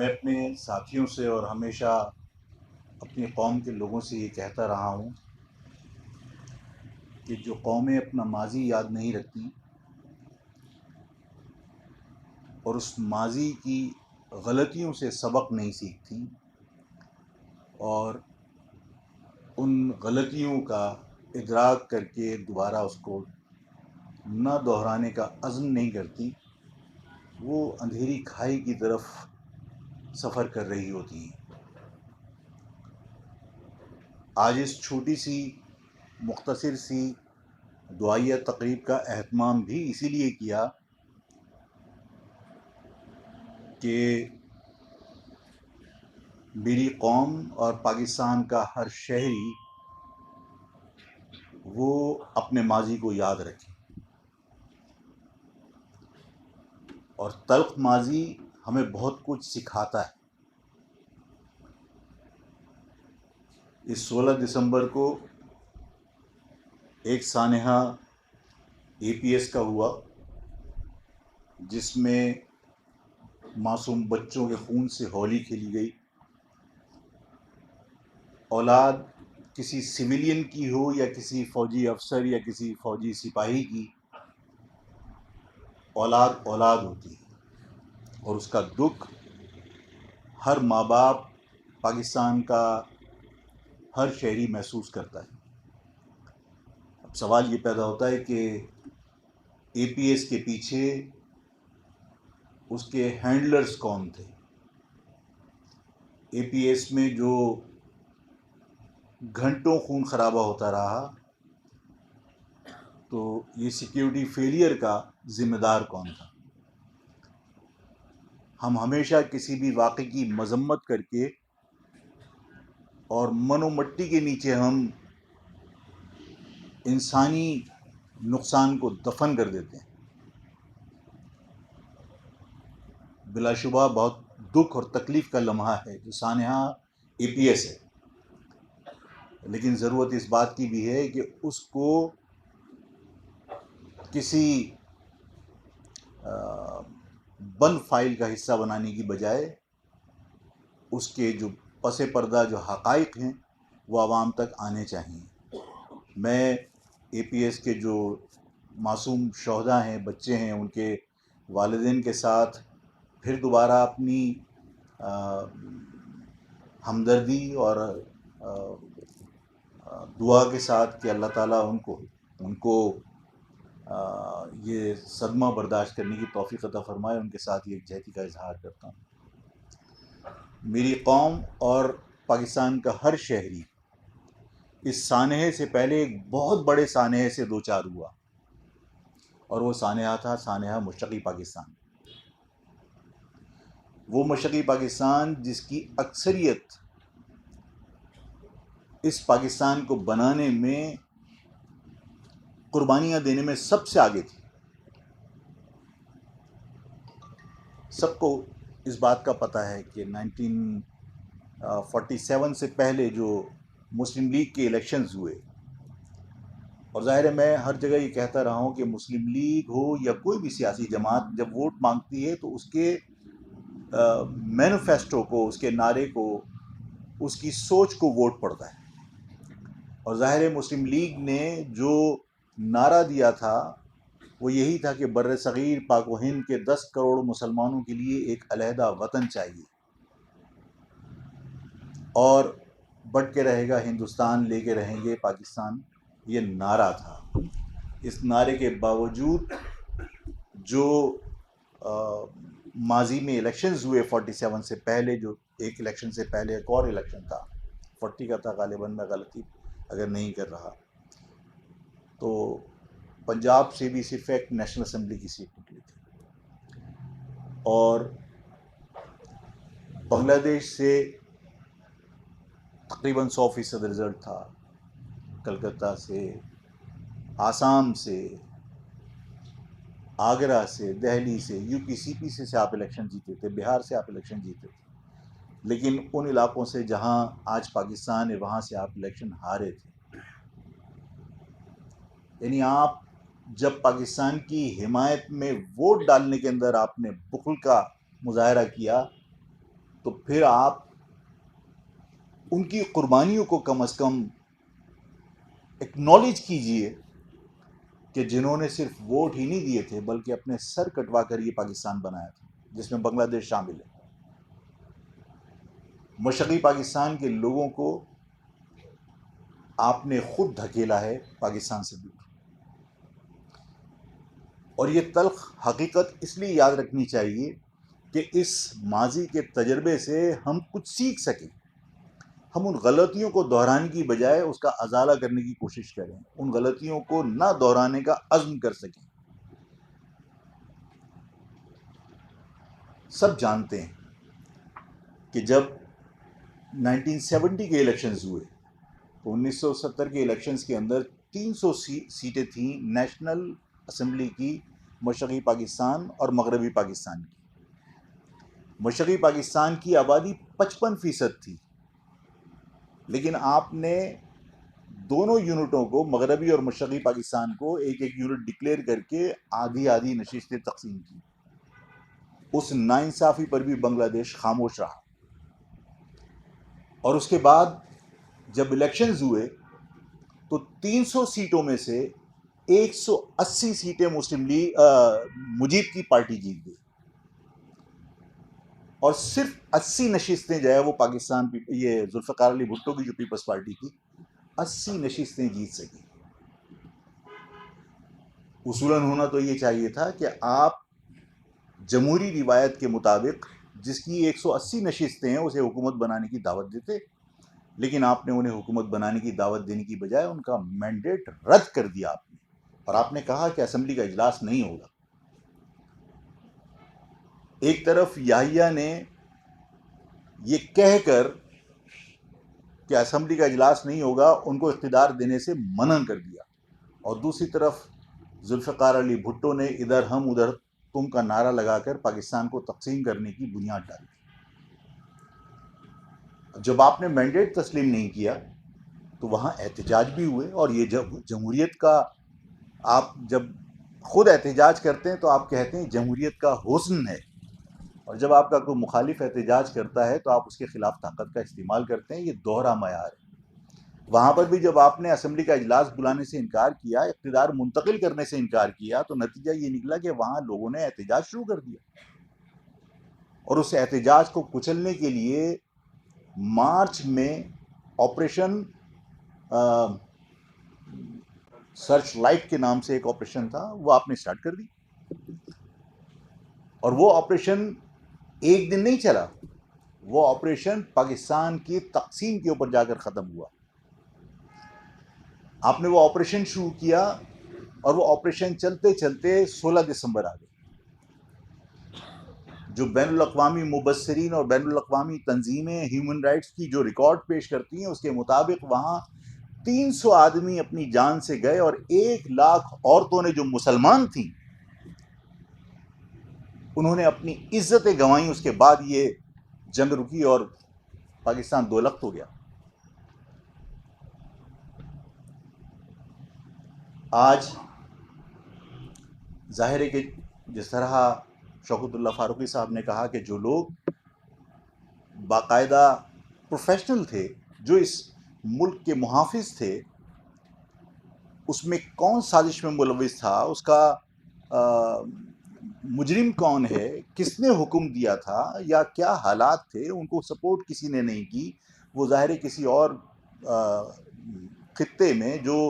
میں اپنے ساتھیوں سے اور ہمیشہ اپنی قوم کے لوگوں سے یہ کہتا رہا ہوں کہ جو قومیں اپنا ماضی یاد نہیں رکھتی اور اس ماضی کی غلطیوں سے سبق نہیں سیکھتی اور ان غلطیوں کا ادراک کر کے دوبارہ اس کو نہ دہرانے کا عزم نہیں کرتی، وہ اندھیری کھائی کی طرف سفر کر رہی ہوتی ہیں۔ آج اس چھوٹی سی مختصر سی دعائیہ تقریب کا اہتمام بھی اسی لیے کیا کہ میری قوم اور پاکستان کا ہر شہری وہ اپنے ماضی کو یاد رکھے، اور تلخ ماضی ہمیں بہت کچھ سکھاتا ہے۔ اس 16 دسمبر کو ایک سانحہ APS کا ہوا جس میں معصوم بچوں کے خون سے ہولی کھیلی گئی۔ اولاد کسی سویلین کی ہو یا کسی فوجی افسر یا کسی فوجی سپاہی کی، اولاد اولاد ہوتی ہے، اور اس کا دکھ ہر ماں باپ پاکستان کا ہر شہری محسوس کرتا ہے۔ اب سوال یہ پیدا ہوتا ہے کہ APS کے پیچھے اس کے ہینڈلرز کون تھے؟ APS میں جو گھنٹوں خون خرابہ ہوتا رہا، تو یہ سیکیورٹی فیلئر کا ذمہ دار کون تھا؟ ہم ہمیشہ کسی بھی واقعے کی مذمت کر کے اور من و مٹی کے نیچے ہم انسانی نقصان کو دفن کر دیتے ہیں۔ بلا شبہ بہت دکھ اور تکلیف کا لمحہ ہے جو سانحہ APS ہے، لیکن ضرورت اس بات کی بھی ہے کہ اس کو کسی بند فائل کا حصہ بنانے کی بجائے اس کے جو پس پردہ جو حقائق ہیں وہ عوام تک آنے چاہیے۔ میں APS کے جو معصوم شہداء ہیں، بچے ہیں، ان کے والدین کے ساتھ پھر دوبارہ اپنی ہمدردی اور دعا کے ساتھ کہ اللہ تعالیٰ ان کو یہ صدمہ برداشت کرنے کی توفیق عطا فرمائے، ان کے ساتھ یہ یکجہتی کا اظہار کرتا ہوں۔ میری قوم اور پاکستان کا ہر شہری اس سانحے سے پہلے ایک بہت بڑے سانحے سے دوچار ہوا، اور وہ سانحہ تھا سانحہ مشرقی پاکستان۔ وہ مشرقی پاکستان جس کی اکثریت اس پاکستان کو بنانے میں، قربانیاں دینے میں سب سے آگے تھی۔ سب کو اس بات کا پتہ ہے کہ 1947 سے پہلے جو مسلم لیگ کے الیکشنز ہوئے، اور ظاہر ہے میں ہر جگہ یہ کہتا رہا ہوں کہ مسلم لیگ ہو یا کوئی بھی سیاسی جماعت جب ووٹ مانگتی ہے تو اس کے مینیفیسٹو کو، اس کے نعرے کو، اس کی سوچ کو ووٹ پڑتا ہے۔ اور ظاہر ہے مسلم لیگ نے جو نعرہ دیا تھا وہ یہی تھا کہ بر صغیر پاک و ہند کے 10 کروڑ مسلمانوں کے لیے ایک علیحدہ وطن چاہیے، اور بٹ کے رہے گا ہندوستان، لے کے رہیں گے پاکستان، یہ نعرہ تھا۔ اس نعرے کے باوجود جو ماضی میں الیکشنز ہوئے 47 سے پہلے، جو ایک الیکشن سے پہلے ایک اور الیکشن تھا 40 کا تھا غالباً، میں غلطی اگر نہیں کر رہا، تو پنجاب سے بھی صرف ایک نیشنل اسمبلی کی سیٹ نکلی تھی، اور بنگلہ دیش سے تقریباً 100% رزلٹ تھا، کلکتہ سے، آسام سے، آگرہ سے، دہلی سے، UP سے آپ الیکشن جیتے تھے، بہار سے آپ الیکشن جیتے تھے، لیکن ان علاقوں سے جہاں آج پاکستان ہے وہاں سے آپ الیکشن ہارے تھے۔ یعنی آپ جب پاکستان کی حمایت میں ووٹ ڈالنے کے اندر آپ نے بخل کا مظاہرہ کیا، تو پھر آپ ان کی قربانیوں کو کم از کم ایکنالج کیجئے کہ جنہوں نے صرف ووٹ ہی نہیں دیے تھے بلکہ اپنے سر کٹوا کر یہ پاکستان بنایا تھا، جس میں بنگلہ دیش شامل ہے۔ مشرقی پاکستان کے لوگوں کو آپ نے خود دھکیلا ہے پاکستان سے دور، اور یہ تلخ حقیقت اس لیے یاد رکھنی چاہیے کہ اس ماضی کے تجربے سے ہم کچھ سیکھ سکیں، ہم ان غلطیوں کو دہرانے کی بجائے اس کا ازالہ کرنے کی کوشش کریں، ان غلطیوں کو نہ دہرانے کا عزم کر سکیں۔ سب جانتے ہیں کہ جب 1970 کے الیکشنز ہوئے تو 1970 کے الیکشنز کے اندر 300 سیٹیں تھیں نیشنل اسمبلی کی، مشرقی پاکستان اور مغربی پاکستان کی۔ مشرقی پاکستان کی آبادی 55% تھی، لیکن آپ نے دونوں یونٹوں کو، مغربی اور مشرقی پاکستان کو، ایک ایک یونٹ ڈکلیئر کر کے آدھی آدھی نشستیں تقسیم کی۔ اس ناانصافی پر بھی بنگلہ دیش خاموش رہا، اور اس کے بعد جب الیکشنز ہوئے تو 300 سیٹوں میں سے 180 سیٹیں مسلم لیگ مجیب کی پارٹی جیت گئی، اور صرف 80 نشستیں جو ہے وہ پاکستان یہ ذوالفقار علی بھٹو کی جو پیپلز پارٹی کی 80 نشستیں جیت سکی۔ اصولاً ہونا تو یہ چاہیے تھا کہ آپ جمہوری روایت کے مطابق جس کی 180 نشستیں ہیں اسے حکومت بنانے کی دعوت دیتے، لیکن آپ نے انہیں حکومت بنانے کی دعوت دینے کی بجائے ان کا مینڈیٹ رد کر دیا آپ نے، اور آپ نے کہا کہ اسمبلی کا اجلاس نہیں ہوگا۔ ایک طرف یحییٰ نے یہ کہہ کر کہ اسمبلی کا اجلاس نہیں ہوگا ان کو اقتدار دینے سے منع کر دیا، اور دوسری طرف ذوالفقار علی بھٹو نے ادھر ہم ادھر تم کا نعرہ لگا کر پاکستان کو تقسیم کرنے کی بنیاد ڈالی۔ جب آپ نے مینڈیٹ تسلیم نہیں کیا تو وہاں احتجاج بھی ہوئے، اور یہ جب جمہوریت کا آپ جب خود احتجاج کرتے ہیں تو آپ کہتے ہیں جمہوریت کا حسن ہے، اور جب آپ کا کوئی مخالف احتجاج کرتا ہے تو آپ اس کے خلاف طاقت کا استعمال کرتے ہیں۔ یہ دوہرا معیار ہے۔ وہاں پر بھی جب آپ نے اسمبلی کا اجلاس بلانے سے انکار کیا، اقتدار منتقل کرنے سے انکار کیا، تو نتیجہ یہ نکلا کہ وہاں لوگوں نے احتجاج شروع کر دیا، اور اس احتجاج کو کچلنے کے لیے مارچ میں آپریشن سرچ لائٹ کے نام سے ایک آپریشن تھا، وہ آپ نے سٹارٹ کر دی، اور وہ آپریشن ایک دن نہیں چلا، وہ آپریشن پاکستان کی تقسیم کے اوپر جا کر ختم ہوا۔ آپ نے وہ آپریشن شروع کیا، اور وہ آپریشن چلتے چلتے 16 دسمبر آ گئی۔ جو بین الاقوامی مبصرین اور بین الاقوامی تنظیمیں ہیومن رائٹس کی جو ریکارڈ پیش کرتی ہیں اس کے مطابق وہاں 300 آدمی اپنی جان سے گئے، اور 1,00,000 عورتوں نے جو مسلمان تھیں انہوں نے اپنی عزتیں گنوائیں۔ اس کے بعد یہ جنگ رکی اور پاکستان دو لخت ہو گیا۔ آج ظاہر ہے کہ جس طرح شوکت اللہ فاروقی صاحب نے کہا کہ جو لوگ باقاعدہ پروفیشنل تھے، جو اس ملک کے محافظ تھے، اس میں کون سازش میں ملوث تھا، اس کا مجرم کون ہے، کس نے حکم دیا تھا، یا کیا حالات تھے، ان کو سپورٹ کسی نے نہیں کی۔ وہ ظاہر کسی اور خطے میں جو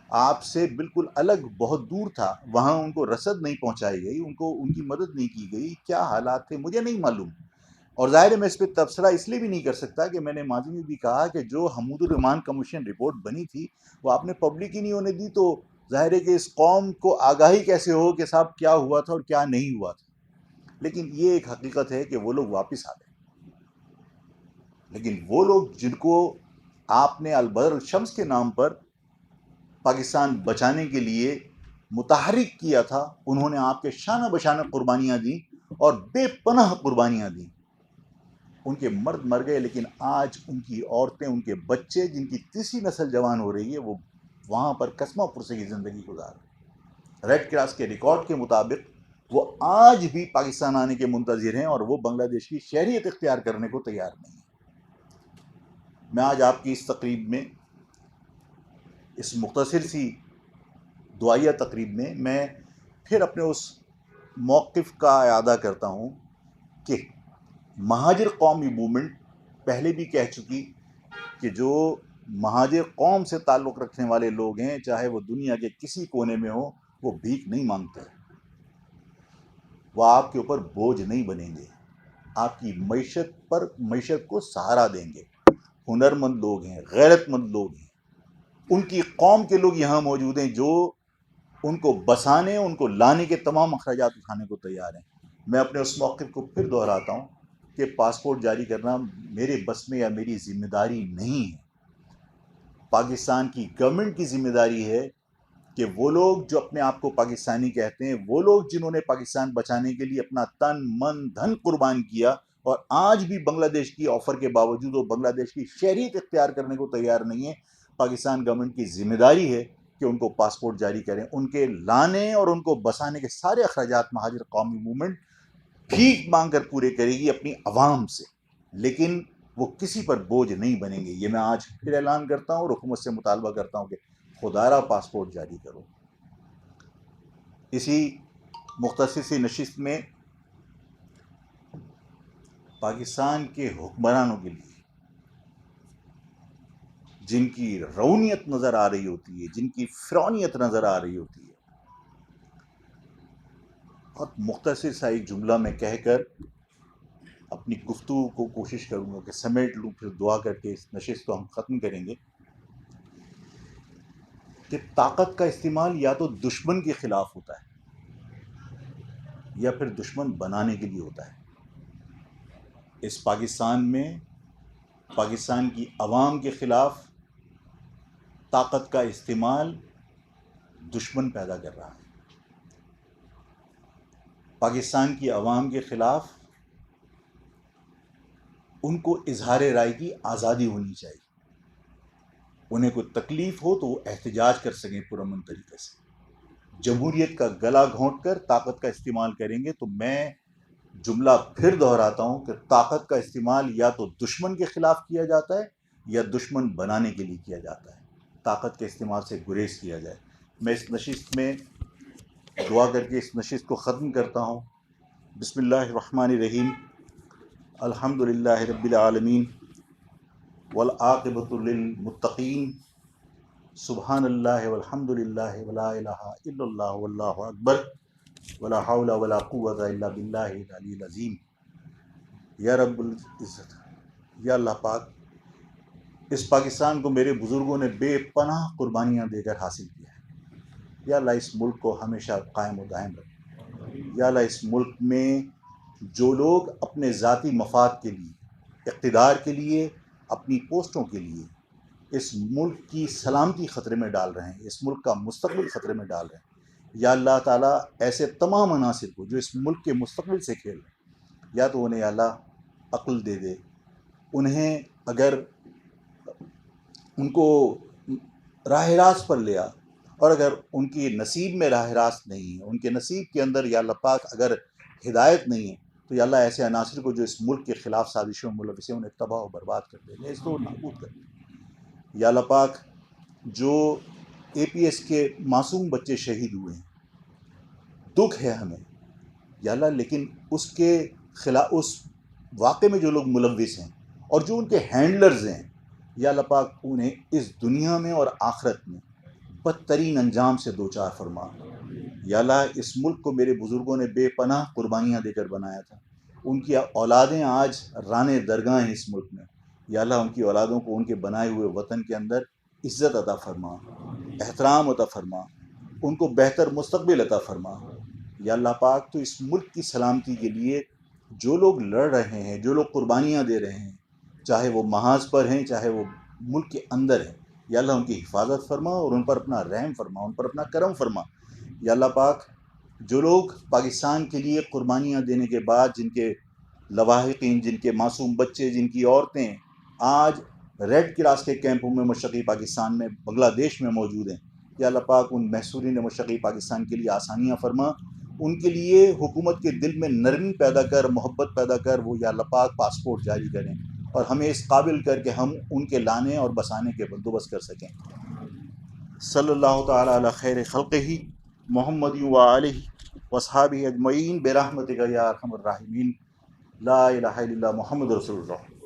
آپ سے بالکل الگ بہت دور تھا، وہاں ان کو رسد نہیں پہنچائی گئی، ان کی مدد نہیں کی گئی۔ کیا حالات تھے مجھے نہیں معلوم، اور ظاہر ہے میں اس پہ تبصرہ اس لیے بھی نہیں کر سکتا کہ میں نے ماضی میں بھی کہا کہ جو حمود الرحمان کمیشن رپورٹ بنی تھی وہ آپ نے پبلک ہی نہیں ہونے دی، تو ظاہر ہے کہ اس قوم کو آگاہی کیسے ہو کہ صاحب کیا ہوا تھا اور کیا نہیں ہوا تھا۔ لیکن یہ ایک حقیقت ہے کہ وہ لوگ واپس آ گئے، لیکن وہ لوگ جن کو آپ نے البدر الشمس کے نام پر پاکستان بچانے کے لیے متحرک کیا تھا، انہوں نے آپ کے شانہ بشانہ قربانیاں دیں، اور بے پناہ قربانیاں دیں۔ ان کے مرد مر گئے، لیکن آج ان کی عورتیں، ان کے بچے، جن کی تیسری نسل جوان ہو رہی ہے، وہ وہاں پر قسمہ پرسی کی زندگی گزار رہے ہیں۔ ریڈ کراس کے ریکارڈ کے مطابق وہ آج بھی پاکستان آنے کے منتظر ہیں اور وہ بنگلہ دیش کی شہریت اختیار کرنے کو تیار نہیں ہیں۔ میں آج آپ کی اس تقریب میں، اس مختصر سی دعائیہ تقریب میں پھر اپنے اس موقف کا اعادہ کرتا ہوں کہ مہاجر قومی موومنٹ پہلے بھی کہہ چکی کہ جو مہاجر قوم سے تعلق رکھنے والے لوگ ہیں، چاہے وہ دنیا کے کسی کونے میں ہوں، وہ بھیک نہیں مانگتے، وہ آپ کے اوپر بوجھ نہیں بنیں گے، آپ کی معیشت کو سہارا دیں گے۔ ہنرمند لوگ ہیں، غیرت مند لوگ ہیں، ان کی قوم کے لوگ یہاں موجود ہیں جو ان کو بسانے، ان کو لانے کے تمام اخراجات اٹھانے کو تیار ہیں۔ میں اپنے اس موقف کو پھر دہراتا ہوں کہ پاسپورٹ جاری کرنا میرے بس میں یا میری ذمہ داری نہیں ہے۔ پاکستان کی گورنمنٹ کی ذمہ داری ہے کہ وہ لوگ جو اپنے آپ کو پاکستانی کہتے ہیں، وہ لوگ جنہوں نے پاکستان بچانے کے لیے اپنا تن من دھن قربان کیا اور آج بھی بنگلہ دیش کی آفر کے باوجود وہ بنگلہ دیش کی شہریت اختیار کرنے کو تیار نہیں ہے، پاکستان گورنمنٹ کی ذمہ داری ہے کہ ان کو پاسپورٹ جاری کریں۔ ان کے لانے اور ان کو بسانے کے سارے اخراجات مہاجر قومی موومنٹ بھیک مانگ کر پورے کرے گی اپنی عوام سے، لیکن وہ کسی پر بوجھ نہیں بنیں گے۔ یہ میں آج پھر اعلان کرتا ہوں اور حکومت سے مطالبہ کرتا ہوں کہ خدارا پاسپورٹ جاری کرو۔ اسی مختصر سی نشست میں پاکستان کے حکمرانوں کے لیے جن کی رونیت نظر آ رہی ہوتی ہے، جن کی فرعونیت نظر آ رہی ہوتی ہے، بہت مختصر سا ایک جملہ میں کہہ کر اپنی گفتگو کو کوشش کروں گا کہ سمیٹ لوں، پھر دعا کر کے اس نشست کو ہم ختم کریں گے کہ طاقت کا استعمال یا تو دشمن کے خلاف ہوتا ہے یا پھر دشمن بنانے کے لیے ہوتا ہے۔ اس پاکستان میں پاکستان کی عوام کے خلاف طاقت کا استعمال دشمن پیدا کر رہا ہے۔ پاکستان کی عوام کے خلاف ان کو اظہار رائے کی آزادی ہونی چاہیے، انہیں کوئی تکلیف ہو تو وہ احتجاج کر سکیں پرامن طریقے سے۔ جمہوریت کا گلا گھونٹ کر طاقت کا استعمال کریں گے تو میں جملہ پھر دہراتا ہوں کہ طاقت کا استعمال یا تو دشمن کے خلاف کیا جاتا ہے یا دشمن بنانے کے لیے کیا جاتا ہے۔ طاقت کے استعمال سے گریز کیا جائے۔ میں اس نشست میں دعا کر کے اس نشست کو ختم کرتا ہوں۔ بسم اللہ الرحمن الرحیم، الحمد للہ رب العالمین والعاقبۃ للمتقین، سبحان اللہ والحمد للہ ولا الہ الا اللہ واللہ اکبر ولا حول ولا قوت الا باللہ العلی العظیم۔ یا رب العزت، یا اللہ پاک، اس پاکستان کو میرے بزرگوں نے بے پناہ قربانیاں دے کر حاصل کیا ہے۔ یا اللہ اس ملک کو ہمیشہ قائم و دائم رکھ۔ یا اللہ اس ملک میں جو لوگ اپنے ذاتی مفاد کے لیے، اقتدار کے لیے، اپنی پوسٹوں کے لیے اس ملک کی سلامتی خطرے میں ڈال رہے ہیں، اس ملک کا مستقبل خطرے میں ڈال رہے ہیں، یا اللہ تعالیٰ ایسے تمام عناصر کو جو اس ملک کے مستقبل سے کھیل رہے ہیں، یا تو انہیں اللہ عقل دے دے، انہیں اگر ان کو راہ راست پر لیا، اور اگر ان کی نصیب میں راہ راست نہیں ہے، ان کے نصیب کے اندر یا اللہ پاک اگر ہدایت نہیں ہے، تو یا اللہ ایسے عناصر کو جو اس ملک کے خلاف سازشوں میں ملوث ہیں انہیں تباہ و برباد کر دے، نیست و نابود کر دے۔ یا اللہ پاک جو اے پی ایس کے معصوم بچے شہید ہوئے ہیں، دکھ ہے ہمیں یا اللہ، لیکن اس کے خلاف، اس واقعے میں جو لوگ ملوث ہیں اور جو ان کے ہینڈلرز ہیں، یا اللہ پاک انہیں اس دنیا میں اور آخرت میں بدترین انجام سے دوچار فرما۔ یا اللہ اس ملک کو میرے بزرگوں نے بے پناہ قربانیاں دے کر بنایا تھا، ان کی اولادیں آج رانے درگاہ ہیں اس ملک میں، یا اللہ ان کی اولادوں کو ان کے بنائے ہوئے وطن کے اندر عزت عطا فرما، احترام عطا فرما، ان کو بہتر مستقبل عطا فرما۔ یا اللہ پاک تو اس ملک کی سلامتی کے لیے جو لوگ لڑ رہے ہیں، جو لوگ قربانیاں دے رہے ہیں، چاہے وہ محاذ پر ہیں چاہے وہ ملک کے اندر ہیں، یا اللہ ان کی حفاظت فرما اور ان پر اپنا رحم فرما، ان پر اپنا کرم فرما۔ یا اللہ پاک جو لوگ پاکستان کے لیے قربانیاں دینے کے بعد، جن کے لواحقین، جن کے معصوم بچے، جن کی عورتیں آج ریڈ کراس کے کیمپوں میں مشرقی پاکستان میں، بنگلہ دیش میں موجود ہیں، یا اللہ پاک ان محصورین مشرقی پاکستان کے لیے آسانیاں فرما، ان کے لیے حکومت کے دل میں نرمی پیدا کر، محبت پیدا کر، وہ یا اللہ پاک پاسپورٹ جاری کریں اور ہمیں اس قابل کر کے ہم ان کے لانے اور بسانے کے بندوبست کر سکیں۔ صلی اللہ تعالی علی خیر خلقہ محمد و آلہ وصحابہ اجمعین برحمتک یا ارحم الراحمین۔ لا الہ الا اللہ محمد رسول اللہ۔